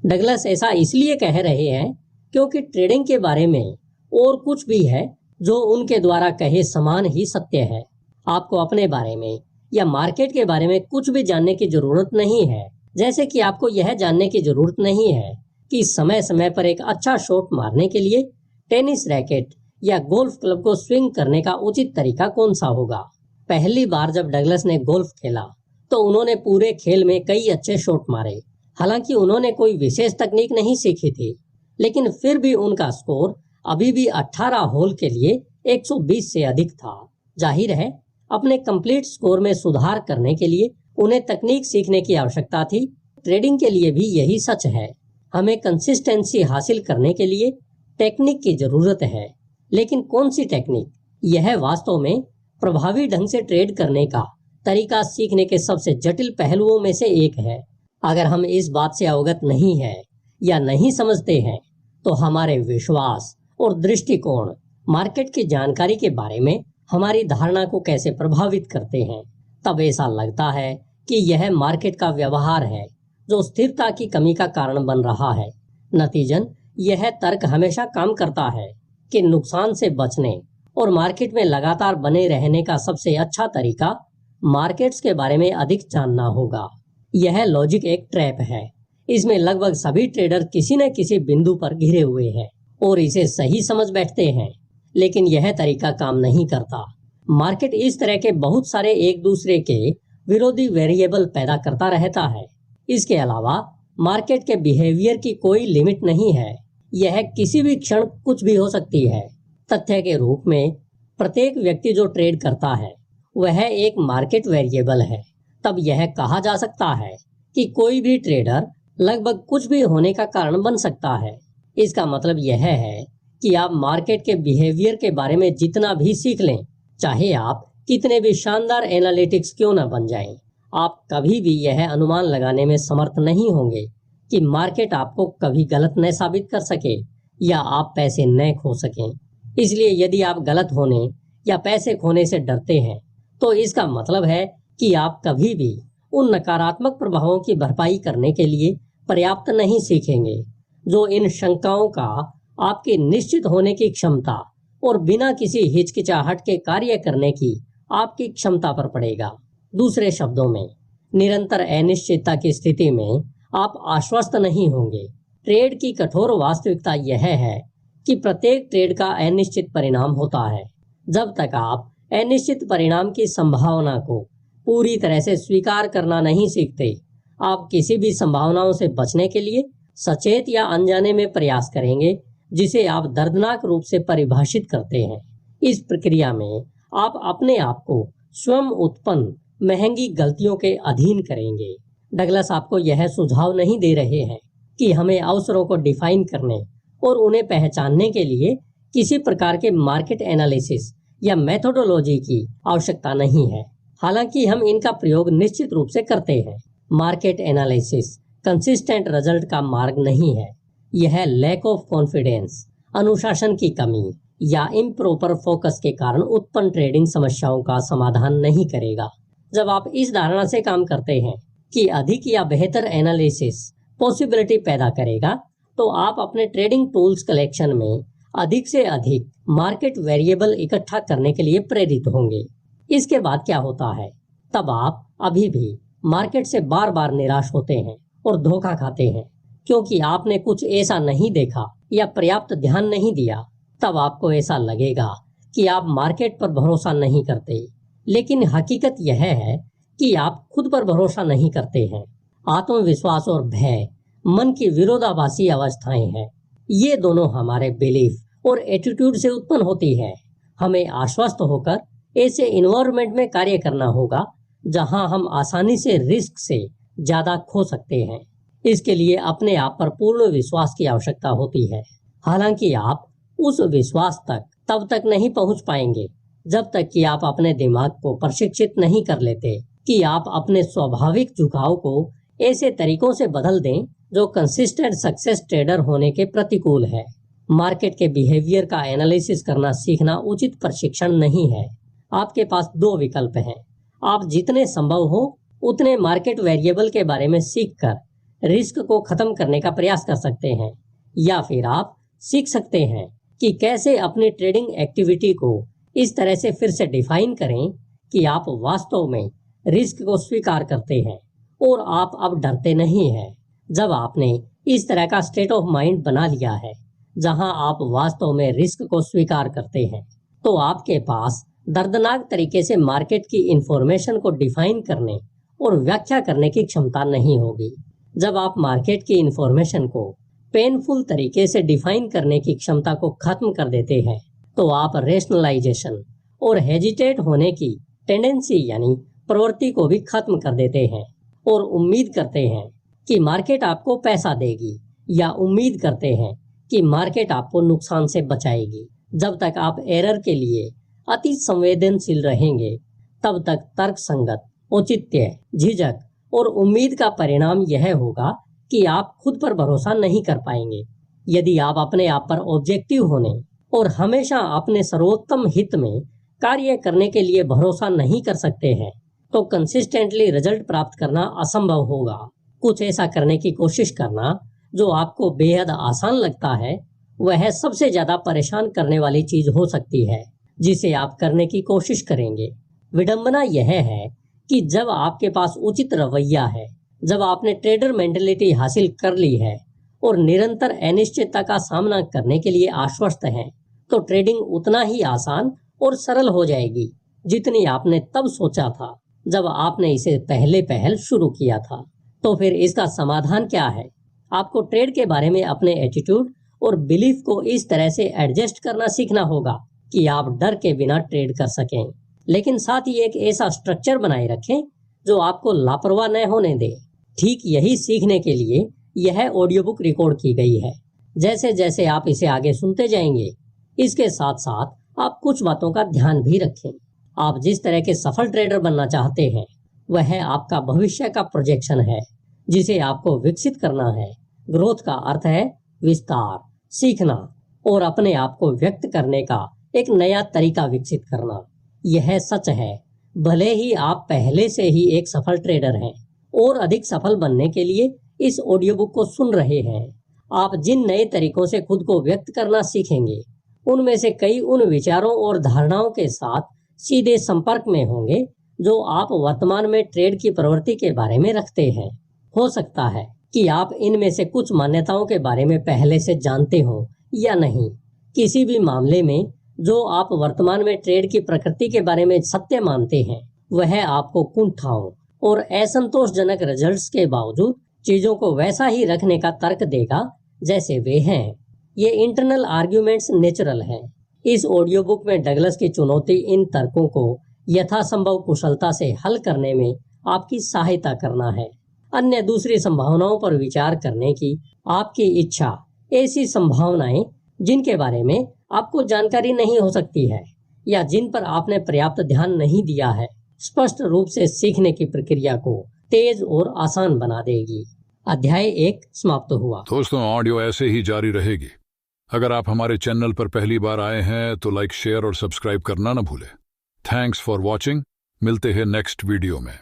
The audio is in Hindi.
डगलस ऐसा इसलिए कह रहे हैं क्योंकि ट्रेडिंग के बारे में और कुछ भी है जो उनके द्वारा कहे समान ही सत्य है। आपको अपने बारे में या मार्केट के बारे में कुछ भी जानने की जरूरत नहीं है। जैसे कि आपको यह जानने की जरूरत नहीं है कि समय समय पर एक अच्छा शॉट मारने के लिए टेनिस रैकेट या गोल्फ क्लब को स्विंग करने का उचित तरीका कौन सा होगा। पहली बार जब डगलस ने गोल्फ खेला तो उन्होंने पूरे खेल में कई अच्छे शॉट मारे। हालांकि उन्होंने कोई विशेष तकनीक नहीं सीखी थी, लेकिन फिर भी उनका स्कोर अभी भी 18 होल के लिए 120 से अधिक था। जाहिर है, अपने कंप्लीट स्कोर में सुधार करने के लिए उन्हें तकनीक सीखने की आवश्यकता थी। ट्रेडिंग के लिए भी यही सच है। हमें कंसिस्टेंसी हासिल करने के लिए टेक्निक की जरूरत है, लेकिन कौन सी टेक्निक? यह वास्तव में प्रभावी ढंग से ट्रेड करने का तरीका सीखने के सबसे जटिल पहलुओं में से एक है। अगर हम इस बात से अवगत नहीं है या नहीं समझते हैं तो हमारे विश्वास और दृष्टिकोण मार्केट की जानकारी के बारे में हमारी धारणा को कैसे प्रभावित करते हैं। तब ऐसा लगता है कि यह मार्केट का व्यवहार है जो स्थिरता की कमी का कारण बन रहा है। नतीजन यह तर्क हमेशा काम करता है कि नुकसान से बचने और मार्केट में लगातार बने रहने का सबसे अच्छा तरीका मार्केट्स के बारे में अधिक जानना होगा। यह लॉजिक एक ट्रैप है। इसमें लगभग सभी ट्रेडर किसी न किसी बिंदु पर घिरे हुए हैं और इसे सही समझ बैठते हैं, लेकिन यह तरीका काम नहीं करता। मार्केट इस तरह के बहुत सारे एक दूसरे के विरोधी वेरिएबल पैदा करता रहता है। इसके अलावा मार्केट के बिहेवियर की कोई लिमिट नहीं है। यह किसी भी क्षण कुछ भी हो सकती है। तथ्य के रूप में प्रत्येक व्यक्ति जो ट्रेड करता है वह एक मार्केट वेरिएबल है। तब यह कहा जा सकता है कि कोई भी ट्रेडर लगभग कुछ भी होने का कारण बन सकता है। इसका मतलब यह है कि आप मार्केट के बिहेवियर के बारे में जितना भी सीख लें, चाहे आप कितने भी शानदार एनालिटिक्स क्यों न बन जाएं, आप कभी भी यह अनुमान लगाने में समर्थ नहीं होंगे कि मार्केट आपको कभी गलत न साबित कर सके या आप पैसे न खो सकें। इसलिए यदि आप गलत होने या पैसे खोने से डरते हैं तो इसका मतलब है कि आप कभी भी उन नकारात्मक प्रभावों की भरपाई करने के लिए पर्याप्त नहीं सीखेंगे जो इन शंकाओं का आपकी निश्चित होने की क्षमता और बिना किसी हिचकिचाहट के कार्य करने की आपकी क्षमता पर पड़ेगा। दूसरे शब्दों में, निरंतर अनिश्चितता की स्थिति में आप आश्वस्त नहीं होंगे। ट्रेड की कठोर वास्तविकता यह है कि प्रत्येक ट्रेड का अनिश्चित परिणाम होता है। जब तक आप अनिश्चित परिणाम की संभावना को पूरी तरह से स्वीकार करना नहीं सीखते, आप किसी भी संभावनाओं से बचने के लिए सचेत या अनजाने में प्रयास करेंगे जिसे आप दर्दनाक रूप से परिभाषित करते हैं। इस प्रक्रिया में आप अपने आप को स्वयं उत्पन्न महंगी गलतियों के अधीन करेंगे। डगलस आपको यह सुझाव नहीं दे रहे हैं कि हमें अवसरों को डिफाइन करने और उन्हें पहचानने के लिए किसी प्रकार के मार्केट एनालिसिस या मेथोडोलॉजी की आवश्यकता नहीं है। हालांकि हम इनका प्रयोग निश्चित रूप से करते हैं। मार्केट एनालिसिस कंसिस्टेंट रिजल्ट का मार्ग नहीं है। यह लैक ऑफ कॉन्फिडेंस, अनुशासन की कमी या इम्प्रॉपर फोकस के कारण उत्पन्न ट्रेडिंग समस्याओं का समाधान नहीं करेगा। जब आप इस धारणा से काम करते हैं कि अधिक या बेहतर एनालिसिस पॉसिबिलिटी पैदा करेगा, तो आप अपने ट्रेडिंग टूल्स कलेक्शन में अधिक से अधिक मार्केट वेरिएबल इकट्ठा करने के लिए प्रेरित होंगे। इसके बाद क्या होता है? तब आप अभी भी मार्केट से बार बार निराश होते हैं और धोखा खाते हैं क्योंकि आपने कुछ ऐसा नहीं देखा या पर्याप्त ध्यान नहीं दिया। तब आपको ऐसा लगेगा कि आप मार्केट पर भरोसा नहीं करते, लेकिन हकीकत यह है कि आप खुद पर भरोसा नहीं करते हैं। आत्मविश्वास और भय मन की विरोधाभासी अवस्थाएं हैं। ये दोनों हमारे बिलीफ और एटीट्यूड से उत्पन्न होती है। हमें आश्वस्त होकर ऐसे इन्वायरमेंट में कार्य करना होगा जहां हम आसानी से रिस्क से ज्यादा खो सकते हैं। इसके लिए अपने आप पर पूर्ण विश्वास की आवश्यकता होती है। हालांकि आप उस विश्वास तक तब तक नहीं पहुंच पाएंगे जब तक कि आप अपने दिमाग को प्रशिक्षित नहीं कर लेते कि आप अपने स्वाभाविक झुकाव को ऐसे तरीकों से बदल दें जो कंसिस्टेंट सक्सेस ट्रेडर होने के प्रतिकूल है। मार्केट के बिहेवियर का एनालिसिस करना सीखना उचित प्रशिक्षण नहीं है। आपके पास दो विकल्प हैं। आप जितने संभव हो उतने मार्केट वेरिएबल के बारे में सीखकर रिस्क को खत्म करने का प्रयास कर सकते हैं, या फिर आप सीख सकते हैं कि कैसे अपनी ट्रेडिंग एक्टिविटी को इस तरह से फिर से डिफाइन करें कि आप वास्तव में रिस्क को स्वीकार करते हैं और आप अब डरते नहीं हैं। जब आपने इस तरह का स्टेट ऑफ माइंड बना लिया है जहां आप वास्तव में रिस्क को स्वीकार करते हैं, तो आपके पास दर्दनाक तरीके से मार्केट की इंफॉर्मेशन को डिफाइन करने और व्याख्या करने की क्षमता नहीं होगी। जब आप मार्केट की इंफॉर्मेशन को पेनफुल तरीके से डिफाइन करने की क्षमता को खत्म कर देते हैं, तो आप रेशनलाइजेशन और हेजिटेट होने की टेंडेंसी यानी प्रवृत्ति को भी खत्म कर देते हैं और उम्मीद करते हैं कि मार्केट आपको पैसा देगी, या उम्मीद करते हैं कि मार्केट आपको नुकसान से बचाएगी। जब तक आप एरर के लिए अति संवेदनशील रहेंगे, तब तक तर्कसंगत, औचित्य, झिझक और उम्मीद का परिणाम यह होगा कि आप खुद पर भरोसा नहीं कर पाएंगे। यदि आप अपने आप पर ऑब्जेक्टिव होने और हमेशा अपने सर्वोत्तम हित में कार्य करने के लिए भरोसा नहीं कर सकते हैं, तो कंसिस्टेंटली रिजल्ट प्राप्त करना असंभव होगा। कुछ ऐसा करने की कोशिश करना जो आपको बेहद आसान लगता है, वह सबसे ज्यादा परेशान करने वाली चीज हो सकती है जिसे आप करने की कोशिश करेंगे। विडंबना यह है कि जब आपके पास उचित रवैया है, जब आपने ट्रेडर मेंटेलिटी हासिल कर ली है और निरंतर अनिश्चितता का सामना करने के लिए आश्वस्त हैं, तो ट्रेडिंग उतना ही आसान और सरल हो जाएगी जितनी आपने तब सोचा था जब आपने इसे पहल शुरू किया था। तो फिर इसका समाधान क्या है? आपको ट्रेड के बारे में अपने एटीट्यूड और बिलीफ को इस तरह से एडजस्ट करना सीखना होगा कि आप डर के बिना ट्रेड कर सकें, लेकिन साथ ही एक ऐसा स्ट्रक्चर बनाए रखें जो आपको लापरवाह न होने दे। ठीक यही सीखने के लिए यह ऑडियो बुक रिकॉर्ड की गई है। जैसे जैसे आप इसे आगे सुनते जाएंगे, इसके साथ साथ आप कुछ बातों का ध्यान भी रखें। आप जिस तरह के सफल ट्रेडर बनना चाहते हैं, वह आपका भविष्य का प्रोजेक्शन है जिसे आपको विकसित करना है। ग्रोथ का अर्थ है विस्तार, सीखना और अपने आप को व्यक्त करने का एक नया तरीका विकसित करना। यह सच है, भले ही आप पहले से ही एक सफल ट्रेडर हैं और अधिक सफल बनने के लिए इस ऑडियो बुक को सुन रहे हैं, आप जिन नए तरीकों से खुद को व्यक्त करना सीखेंगे, उनमें से कई उन विचारों और धारणाओं के साथ सीधे संपर्क में होंगे जो आप वर्तमान में ट्रेड की प्रवृत्ति के बारे में रखते हैं। हो सकता है कि आप इनमें से कुछ मान्यताओं के बारे में पहले से जानते हो या नहीं। किसी भी मामले में जो आप वर्तमान में ट्रेड की प्रकृति के बारे में सत्य मानते हैं, वह आपको कुंठाओं और असंतोषजनक रिजल्ट्स के बावजूद चीजों को वैसा ही रखने का तर्क देगा जैसे वे हैं। ये इंटरनल आर्ग्यूमेंट्स नेचुरल हैं। इस ऑडियो बुक में डगलस की चुनौती इन तर्कों को यथासंभव कुशलता से हल करने में आपकी सहायता करना है। अन्य दूसरी संभावनाओं पर विचार करने की आपकी इच्छा, ऐसी संभावनाएं जिनके बारे में आपको जानकारी नहीं हो सकती है या जिन पर आपने पर्याप्त ध्यान नहीं दिया है, स्पष्ट रूप से सीखने की प्रक्रिया को तेज और आसान बना देगी। अध्याय 1 समाप्त हुआ। दोस्तों, ऑडियो ऐसे ही जारी रहेगी। अगर आप हमारे चैनल पर पहली बार आए हैं तो लाइक, शेयर और सब्सक्राइब करना न भूलें। Thanks for watching. मिलते हैं नेक्स्ट वीडियो में।